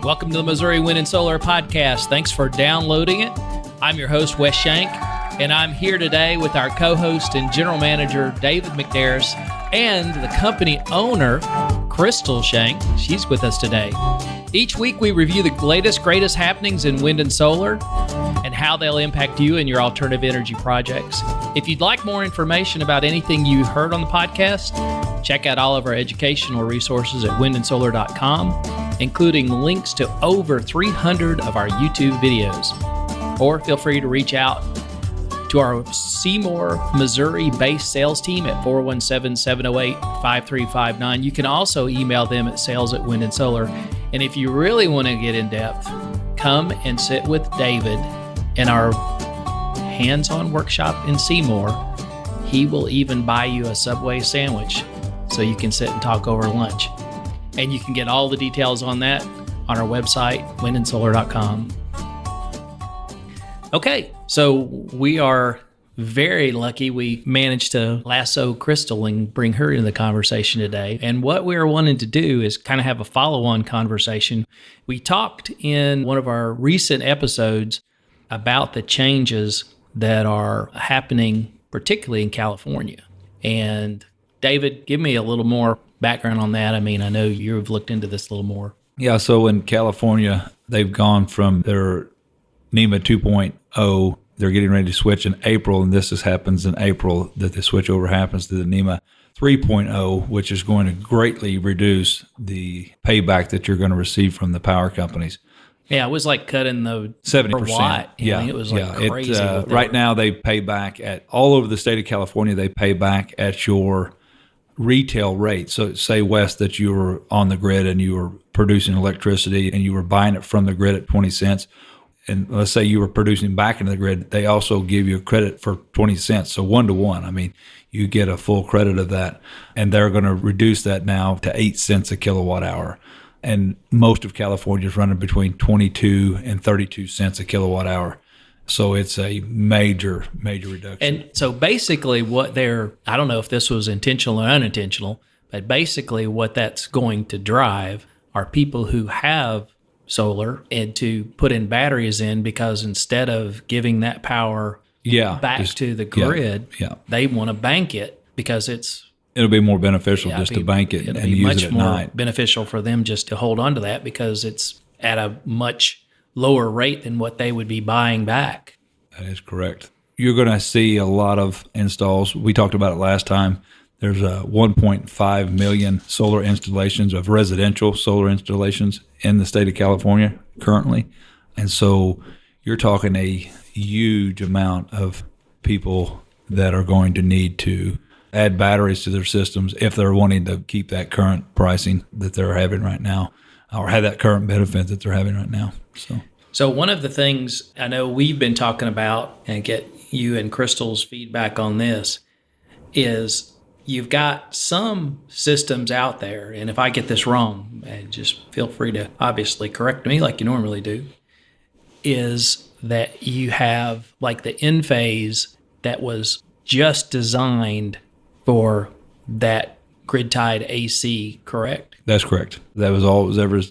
Welcome to the Missouri Wind and Solar Podcast. Thanks for downloading it. I'm your host, Wes Shank, and I'm here today with our co-host and general manager, David McDaris, and the company owner, Crystal Shank. She's with us today. Each week, we review the latest, greatest happenings in wind and solar and how they'll impact you and your alternative energy projects. If you'd like more information about anything you heard on the podcast, check out all of our educational resources at windandsolar.com, including links to over 300 of our YouTube videos. Or feel free to reach out to our Seymour, Missouri-based sales team at 417-708-5359. You can also email them at sales@windandsolar. And if you really want to get in depth, come and sit with David in our hands-on workshop in Seymour. He will even buy you a Subway sandwich so you can sit and talk over lunch. And you can get all the details on that on our website, windandsolar.com. Okay, so we are very lucky we managed to lasso Crystal and bring her into the conversation today. And what we were wanting to do is kind of have a follow-on conversation. We talked in one of our recent episodes about the changes that are happening, particularly in California. And David, give me a little more background on that. I mean, I know you've looked into this a little more. Yeah, so in California, they've gone from their NEM 2.0, they're getting ready to switch in April, and happens in April that the switchover happens to the NEM 3.0, which is going to greatly reduce the payback that you're going to receive from the power companies. Yeah, it was like cutting the 70%. Per watt. Yeah, it was like crazy. Right now, they pay back at all over the state of California. They pay back at your retail rate. So say, Wes, that you were on the grid and you were producing electricity and you were buying it from the grid at 20 cents. And let's say you were producing back into the grid, they also give you a credit for 20 cents. So 1-to-1. I mean, you get a full credit of that. And they're going to reduce that now to 8 cents a kilowatt hour. And most of California is running between 22 and 32 cents a kilowatt hour. So it's a major reduction. And so basically I don't know if this was intentional or unintentional, but basically what that's going to drive are people who have solar and to put in batteries in, because instead of giving that power back to the grid, they want to bank it because it'll be more beneficial just to bank it and use it at night. It'll be much more beneficial for them just to hold on to that because it's at a much lower rate than what they would be buying back. That is correct. You're going to see a lot of installs. We talked about it last time. There's 1.5 million solar installations of residential solar installations in the state of California currently. And so you're talking a huge amount of people that are going to need to add batteries to their systems if they're wanting to keep that current pricing that they're having right now, or have that current benefit that they're having right now. So one of the things I know we've been talking about, and get you and Crystal's feedback on this, is you've got some systems out there, and if I get this wrong, just feel free to obviously correct me like you normally do, is that you have like the Enphase that was just designed for that grid-tied AC, correct? That's correct. That was all it was ever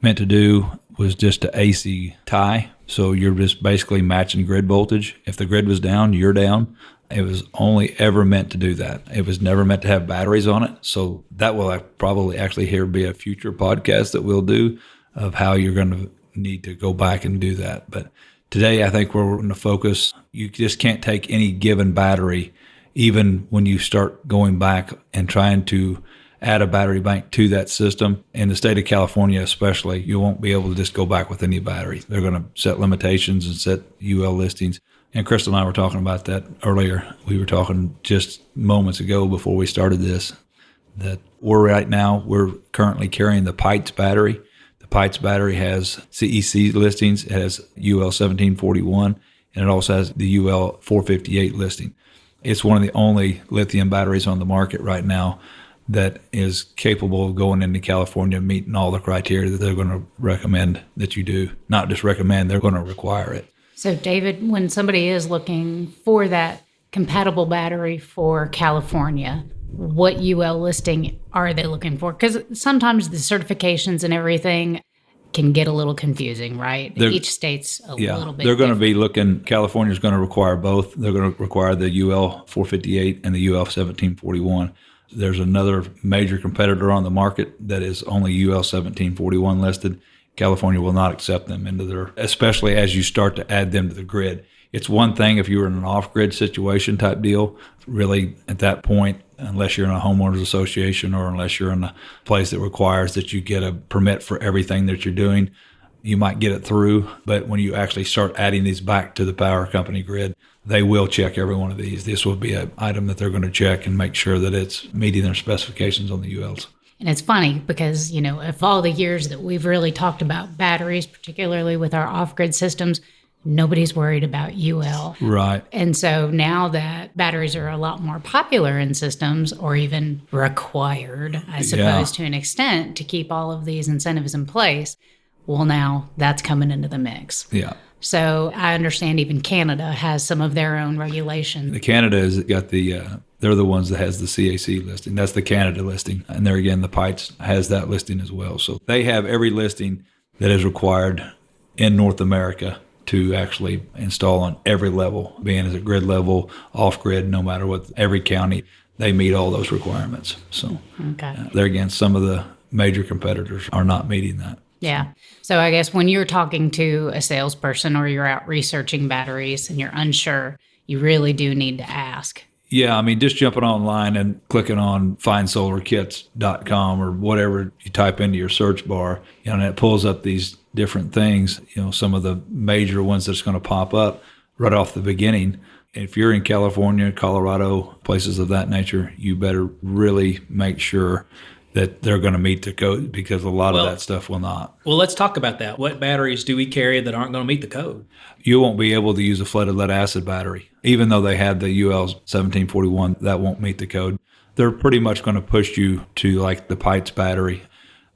meant to do, was just to AC tie. So you're just basically matching grid voltage. If the grid was down, you're down. It was only ever meant to do that. It was never meant to have batteries on it. So that will probably actually be a future podcast that we'll do of how you're going to need to go back and do that. But today, I think we're going to focus. You just can't take any given battery, even when you start going back and trying to add a battery bank to that system. In the state of California especially, you won't be able to just go back with any battery. They're going to set limitations and set UL listings. And Crystal and I were talking about that earlier. We were talking just moments ago before we started this, that we're currently carrying the Pites battery. The Pites battery has CEC listings. It has UL 1741, and it also has the UL 458 listing. It's one of the only lithium batteries on the market right now that is capable of going into California, meeting all the criteria that they're going to recommend that you do. Not just recommend, they're going to require it. So, David, when somebody is looking for that compatible battery for California, what UL listing are they looking for? Because sometimes the certifications and everything, can get a little confusing, right? Each state's a little bit they're going to different. be looking, California's going to require both. They're going to require the UL 458 and the UL 1741. There's another major competitor on the market that is only UL 1741 listed. California will not accept them into their, especially as you start to add them to the grid. It's one thing if you were in an off-grid situation type deal, really at that point, unless you're in a homeowners association or unless you're in a place that requires that you get a permit for everything that you're doing, you might get it through. But when you actually start adding these back to the power company grid, they will check every one of these. This will be an item that they're going to check and make sure that it's meeting their specifications on the ULs. And it's funny because, of all the years that we've really talked about batteries, particularly with our off-grid systems, nobody's worried about UL. Right. And so now that batteries are a lot more popular in systems, or even required, I suppose, to an extent, to keep all of these incentives in place, well, now that's coming into the mix. Yeah. So I understand even Canada has some of their own regulations. Canada has got they're the ones that has the CAC listing. That's the Canada listing. And there again, the PITES has that listing as well. So they have every listing that is required in North America to actually install on every level, being as a grid level, off grid, no matter what, every county, they meet all those requirements. So there again, some of the major competitors are not meeting that. Yeah. So I guess when you're talking to a salesperson or you're out researching batteries and you're unsure, you really do need to ask. Yeah, I mean, just jumping online and clicking on findsolarkits.com or whatever you type into your search bar, and it pulls up these different things, some of the major ones that's going to pop up right off the beginning. If you're in California, Colorado, places of that nature, you better really make sure that they're going to meet the code, because a lot of that stuff will not. Well, let's talk about that. What batteries do we carry that aren't going to meet the code? You won't be able to use a flooded lead acid battery. Even though they have the UL 1741, that won't meet the code. They're pretty much going to push you to like the PITES battery.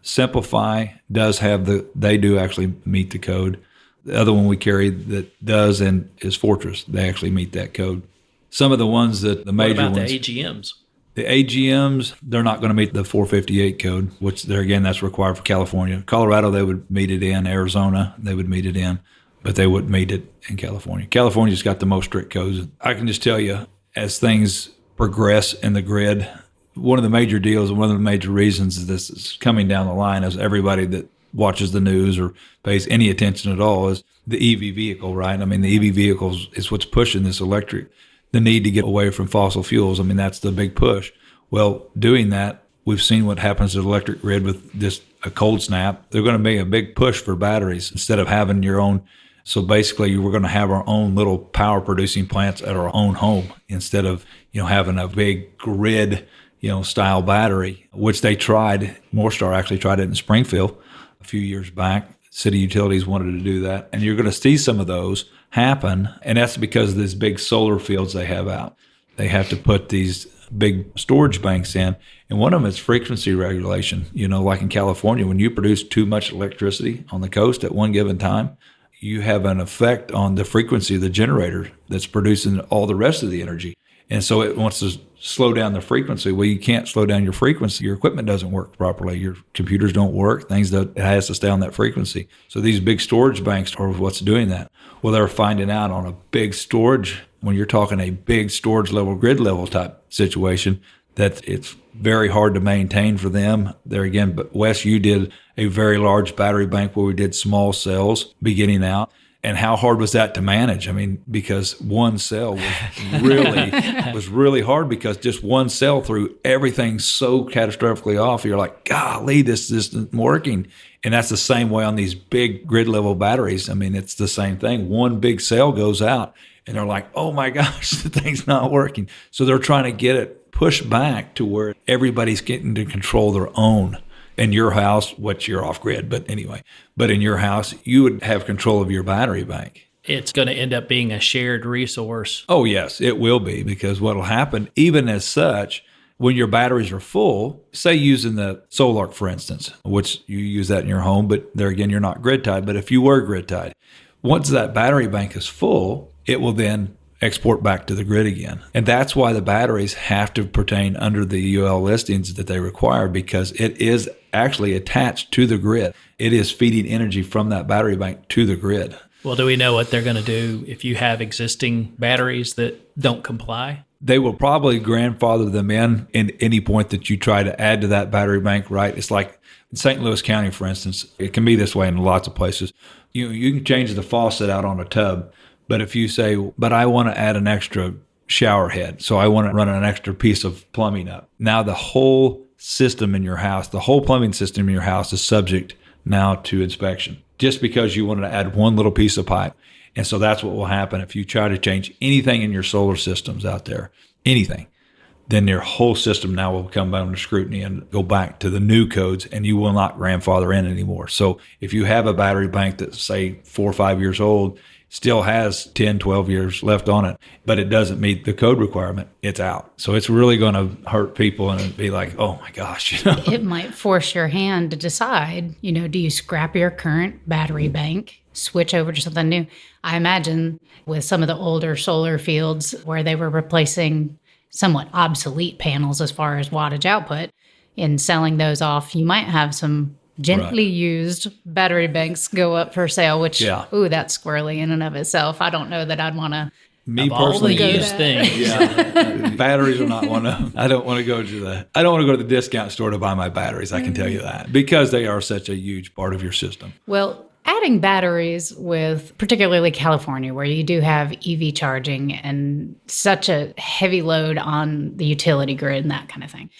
Simplify does have they do actually meet the code. The other one we carry that does and is Fortress. They actually meet that code. Some of the ones that the major ones. What about the AGMs? The AGMs, they're not going to meet the 458 code, which there again, that's required for California. Colorado, they would meet it in. Arizona, they would meet it in, but they wouldn't meet it in California. California's got the most strict codes. I can just tell you, as things progress in the grid, one of the major deals and one of the major reasons this is coming down the line is everybody that watches the news or pays any attention at all is the EV vehicle, right? I mean, the EV vehicles is what's pushing this electric. The need to get away from fossil fuels. I mean, that's the big push. Well, doing that, we've seen what happens to the electric grid with just a cold snap. They're going to be a big push for batteries instead of having your own. So basically, we're going to have our own little power producing plants at our own home instead of, having a big grid, style battery, which they tried. Moorstar actually tried it in Springfield a few years back. City utilities wanted to do that. And you're going to see some of those happen. And that's because of these big solar fields they have out. They have to put these big storage banks in. And one of them is frequency regulation. Like in California, when you produce too much electricity on the coast at one given time, you have an effect on the frequency of the generator that's producing all the rest of the energy. And so it wants to slow down the frequency. Well, you can't slow down your frequency. Your equipment doesn't work properly. Your computers don't work. It has to stay on that frequency. So these big storage banks are what's doing that. Well, they're finding out on a big storage, when you're talking a big storage level, grid level type situation, that it's very hard to maintain for them. There again, but Wes, you did a very large battery bank where we did small cells beginning out. And how hard was that to manage? I mean, because one cell was really hard, because just one cell threw everything so catastrophically off. You're like, golly, this isn't working. And that's the same way on these big grid level batteries. I mean, it's the same thing. One big cell goes out and they're like, oh my gosh, the thing's not working. So they're trying to get it pushed back to where everybody's getting to control their own. In your house, which you're off grid, but anyway, but in your house, you would have control of your battery bank. It's going to end up being a shared resource. Oh, yes, it will be, because what will happen, even as such, when your batteries are full, say using the Solark, for instance, which you use that in your home, but there again, you're not grid tied. But if you were grid tied, once that battery bank is full, it will then export back to the grid again. And that's why the batteries have to pertain under the UL listings that they require, because it is actually attached to the grid. It is feeding energy from that battery bank to the grid. Well, do we know what they're going to do if you have existing batteries that don't comply? They will probably grandfather them in any point that you try to add to that battery bank, right? It's like in St. Louis County, for instance, it can be this way in lots of places. You can change the faucet out on a tub, but if you say, but I want to add an extra shower head, so I want to run an extra piece of plumbing up. Now the whole system in your house, the whole plumbing system in your house is subject now to inspection, just because you wanted to add one little piece of pipe. And so that's what will happen if you try to change anything in your solar systems out there, anything, then your whole system now will come under scrutiny and go back to the new codes, and you will not grandfather in anymore. So if you have a battery bank that's, say, 4 or 5 years old, still has 10, 12 years left on it, but it doesn't meet the code requirement, it's out. So it's really going to hurt people and be like, oh my gosh. It might force your hand to decide, do you scrap your current battery bank, switch over to something new? I imagine with some of the older solar fields where they were replacing somewhat obsolete panels as far as wattage output, in selling those off, you might have some gently used battery banks go up for sale, which, that's squirrely in and of itself. I don't know that I'd want to. Me personally, used things. Yeah, batteries are not one of them. I don't want to go to the discount store to buy my batteries. I can tell you that, because they are such a huge part of your system. Well, adding batteries with particularly California, where you do have EV charging and such a heavy load on the utility grid and that kind of thing.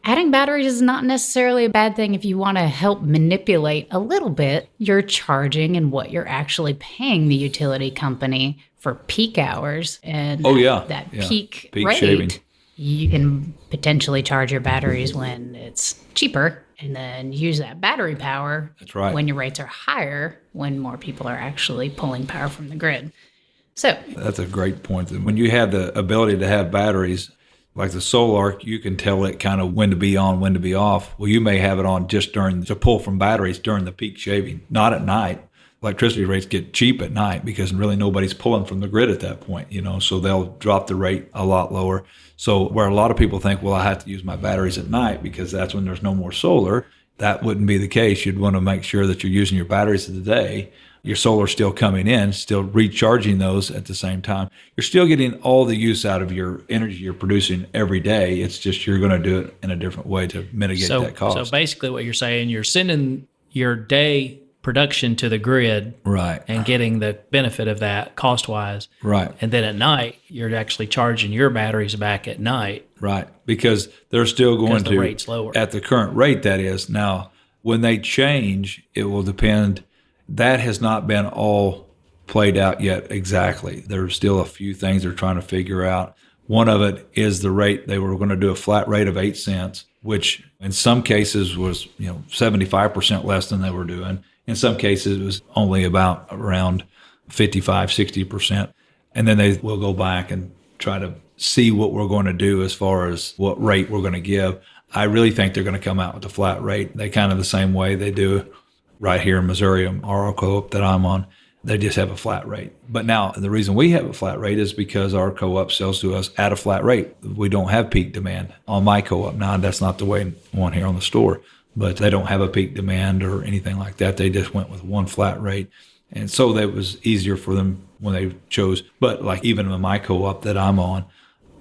Adding batteries is not necessarily a bad thing if you want to help manipulate a little bit your charging and what you're actually paying the utility company for peak hours and that peak rate. Shaving. You can potentially charge your batteries when it's cheaper, and then use that battery power when your rates are higher, when more people are actually pulling power from the grid. So that's a great point. When you have the ability to have batteries, like the solar, you can tell it kind of when to be on, when to be off. Well, you may have it on just to pull from batteries during the peak shaving, not at night. Electricity rates get cheap at night because really nobody's pulling from the grid at that point, so they'll drop the rate a lot lower. So where a lot of people think, well, I have to use my batteries at night because that's when there's no more solar, that wouldn't be the case. You'd want to make sure that you're using your batteries of the day. Your solar's still coming in, still recharging those at the same time. You're still getting all the use out of your energy you're producing every day. It's just you're going to do it in a different way to mitigate that cost. So basically what you're saying, you're sending your day production to the grid, right, and getting the benefit of that cost-wise. Right. And then at night, you're actually charging your batteries back at night. Right, because they're still going the rate's lower. At the current rate, that is. Now, when they change, it will depend. That has not been all played out yet exactly. There's still a few things they're trying to figure out. One of it is the rate. They were going to do a flat rate of 8 cents, which in some cases was 75% less than they were doing. In some cases, it was only about around 55, 60%. And then they will go back and try to see what we're going to do as far as what rate we're going to give. I really think they're going to come out with a flat rate. They kind of the same way they do right here in Missouri, our co-op that I'm on. They just have a flat rate. But now the reason we have a flat rate is because our co-op sells to us at a flat rate. We don't have peak demand on my co-op. Now, that's not the way one here on the store, but they don't have a peak demand or anything like that. They just went with one flat rate. And so that was easier for them when they chose. But like even in my co-op that I'm on,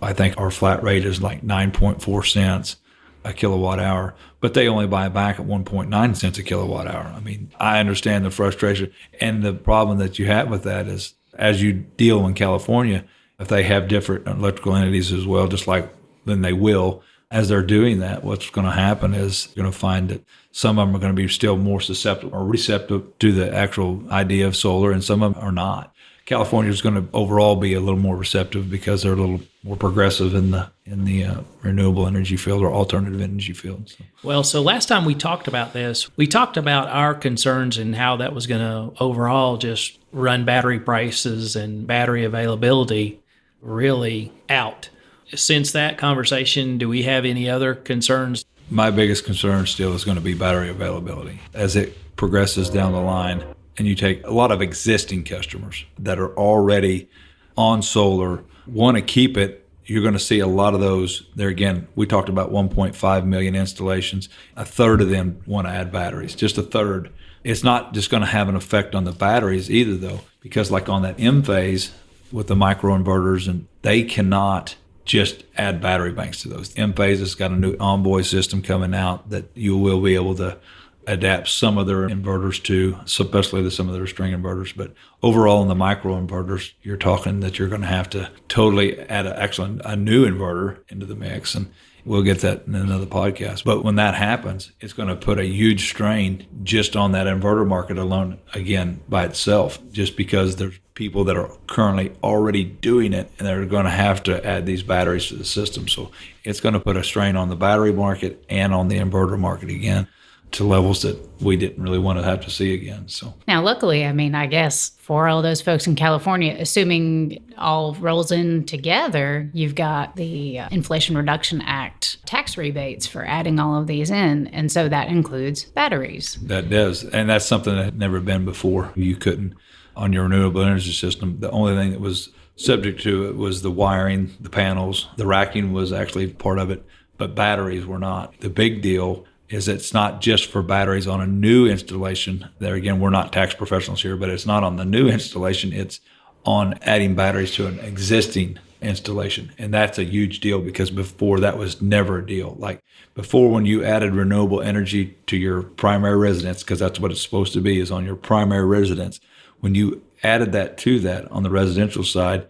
I think our flat rate is like 9.4 cents a kilowatt hour, but they only buy back at 1.9 cents a kilowatt hour. I mean, I understand the frustration. And the problem that you have with that is, as you deal in California, if they have different electrical entities as well, just like then they will, as they're doing that, what's going to happen is you're going to find that some of them are going to be still more susceptible or receptive to the actual idea of solar, and some of them are not. California is going to overall be a little more receptive because they're a little more progressive in the renewable energy field or alternative energy field. So. Well, so last time we talked about this, we talked about our concerns and how that was going to overall just run battery prices and battery availability really out. Since that conversation, do we have any other concerns? My biggest concern still is going to be battery availability. As it progresses down the line, and you take a lot of existing customers that are already on solar want to keep it, you're going to see a lot of those. There again, we talked about 1.5 million installations. A third of them want to add batteries, just a third. It's not just going to have an effect on the batteries either, though, because like on that M phase with the microinverters, and they cannot just add battery banks to those. M phase has got a new Envoy system coming out that you will be able to adapt some of their inverters to, especially some of their string inverters. But overall, in the microinverters, you're talking that you're going to have to totally add a new inverter into the mix. And we'll get that in another podcast. But when that happens, it's going to put a huge strain just on that inverter market alone, again, by itself, just because there's people that are currently already doing it and they're going to have to add these batteries to the system. So it's going to put a strain on the battery market and on the inverter market again, to levels that we didn't really want to have to see again. So now, luckily, I mean, I guess for all those folks in California, assuming all rolls in together, you've got the Inflation Reduction Act tax rebates for adding all of these in. And so that includes batteries. That does. And that's something that had never been before. You couldn't, on your renewable energy system, the only thing that was subject to it was the wiring, the panels, the racking was actually part of it, but batteries were not. The big deal is it's not just for batteries on a new installation. There again, we're not tax professionals here, but it's not on the new installation. It's on adding batteries to an existing installation. And that's a huge deal because before that was never a deal. Like before, when you added renewable energy to your primary residence, because that's what it's supposed to be, is on your primary residence. When you added that to that on the residential side,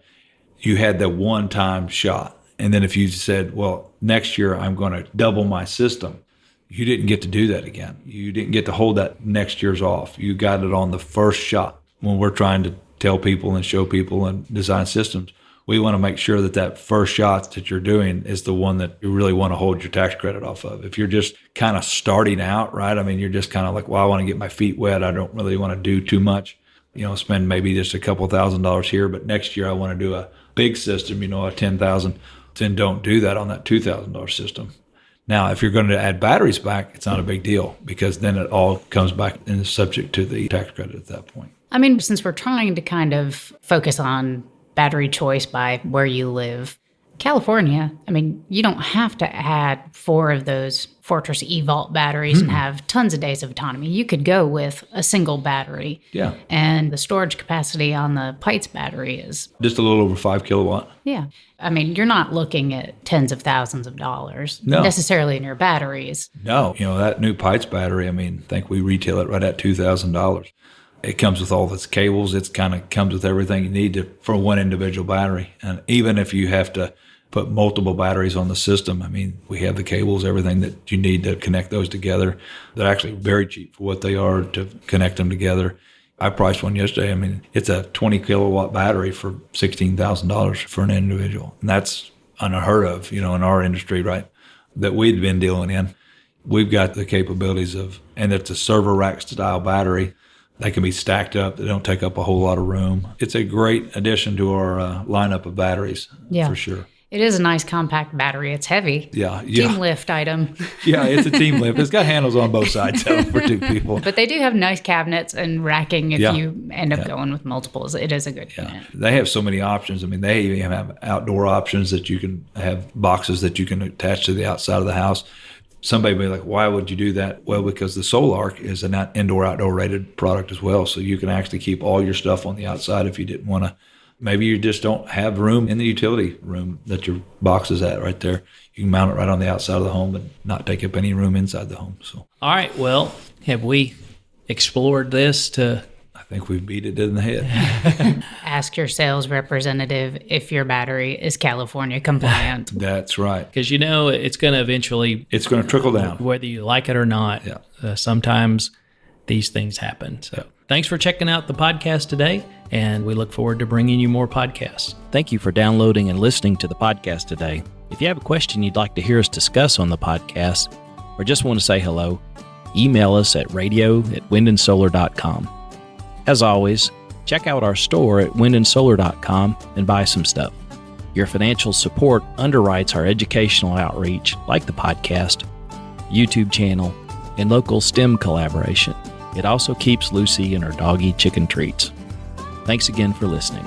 you had that one-time shot. And then if you said, well, next year I'm going to double my system, you didn't get to do that again. You didn't get to hold that next year's off. You got it on the first shot. When we're trying to tell people and show people and design systems, we want to make sure that that first shot that you're doing is the one that you really want to hold your tax credit off of. If you're just kind of starting out, right? I mean, you're just kind of like, well, I want to get my feet wet. I don't really want to do too much, spend maybe just a couple $1,000s here, but next year I want to do a big system, a 10,000, then don't do that on that $2,000 system. Now, if you're going to add batteries back, it's not a big deal because then it all comes back and is subject to the tax credit at that point. I mean, since we're trying to kind of focus on battery choice by where you live, California, I mean, you don't have to add 4 of those Fortress E-Vault batteries and have tons of days of autonomy. You could go with a single battery. Yeah. And the storage capacity on the Pites battery is just a little over 5 kilowatt. Yeah. I mean, you're not looking at tens of thousands of dollars necessarily in your batteries. No. That new Pites battery, I think we retail it right at $2,000. It comes with all of its cables. It kind of comes with everything you need for one individual battery. And even if you have to put multiple batteries on the system, we have the cables, everything that you need to connect those together. They're actually very cheap for what they are to connect them together. I priced one yesterday. It's a 20 kilowatt battery for $16,000 for an individual. And that's unheard of, in our industry, right, that we'd been dealing in. We've got the capabilities and it's a server rack style battery. They can be stacked up. They don't take up a whole lot of room. It's a great addition to our lineup of batteries, for sure. It is a nice compact battery. It's heavy. Yeah. Team lift item. Yeah, it's a team lift. It's got handles on both sides for 2 people. But they do have nice cabinets and racking if you end up going with multiples. It is a good unit. They have so many options. They even have outdoor options that you can have boxes that you can attach to the outside of the house. Somebody may be like, why would you do that? Well, because the Solarc is an indoor-outdoor rated product as well. So you can actually keep all your stuff on the outside if you didn't want to. Maybe you just don't have room in the utility room that your box is at right there. You can mount it right on the outside of the home and not take up any room inside the home. So, all right. Well, have we explored this to... I think we've beat it in the head. Ask your sales representative if your battery is California compliant. That's right. Because it's going to eventually... It's going to trickle down. Whether you like it or not. Yeah. Sometimes these things happen. So thanks for checking out the podcast today, and we look forward to bringing you more podcasts. Thank you for downloading and listening to the podcast today. If you have a question you'd like to hear us discuss on the podcast, or just want to say hello, email us at radio@windandsolar.com. As always, check out our store at windandsolar.com and buy some stuff. Your financial support underwrites our educational outreach, like the podcast, YouTube channel, and local STEM collaboration. It also keeps Lucy and her doggy chicken treats. Thanks again for listening.